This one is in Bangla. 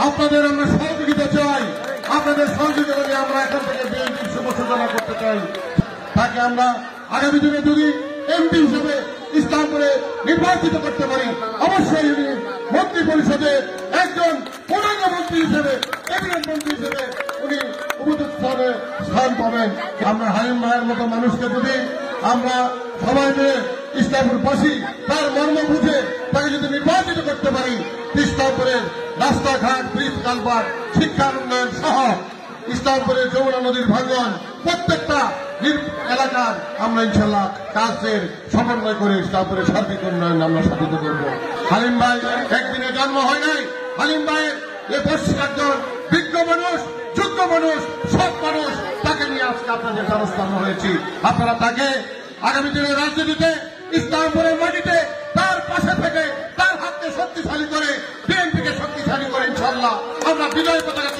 আপনাদের আমরা সহযোগিতা চাই। আপনাদের সহযোগিতা নিয়ে আমরা এখান থেকে বিএনপির শুভসূচনা করতে চাই। তাকে আমরা আগামী দিনে যদি এমপি হিসেবে ইসলামপুরে নির্বাচিত করতে পারি, অবশ্যই উনি মন্ত্রী পরিষদে একজন পূর্ণাঙ্গ মন্ত্রী হিসেবে, ক্যাবিনেট মন্ত্রী হিসেবে উনি উপযুক্ত স্থান পাবেন। আমরা হালিম ভাইয়ের মতো মানুষকে যদি আমরা সবাই মিলে ইসলামপুরবাসী তার মর্ম বুঝে তাকে যদি নির্বাচিত করতে পারি, ইসলামপুরের রাস্তাঘাট, ব্রিজ, কালভার্ট, শিক্ষার উন্নয়ন সহ ইসলামপুরের যমুনা নদীর ভাঙ্গন প্রত্যেকটা এলাকার আমরা ইনশাল্লাহ কাজের সমন্বয় করে ইসলামপুরের সার্বিক উন্নয়ন আমরা সাধিত করব। হালিম ভাই একদিনে জন্ম হয় নাই। হালিম ভাইয়ের এ একজন বিজ্ঞ মানুষ, যোগ্য মানুষ, সৎ মানুষ, তাকে নিয়ে আজকে আপনাদের দ্বারস্থ হয়েছি। আপনারা তাকে আগামী দিনের রাজনীতিতে ইসলামপুরের মাটিতে তার পাশে থেকে তার হাতকে শক্তিশালী করে বিএনপিকে শক্তিশালী করে ইনশাল্লাহ আমরা বিজয় পতাকা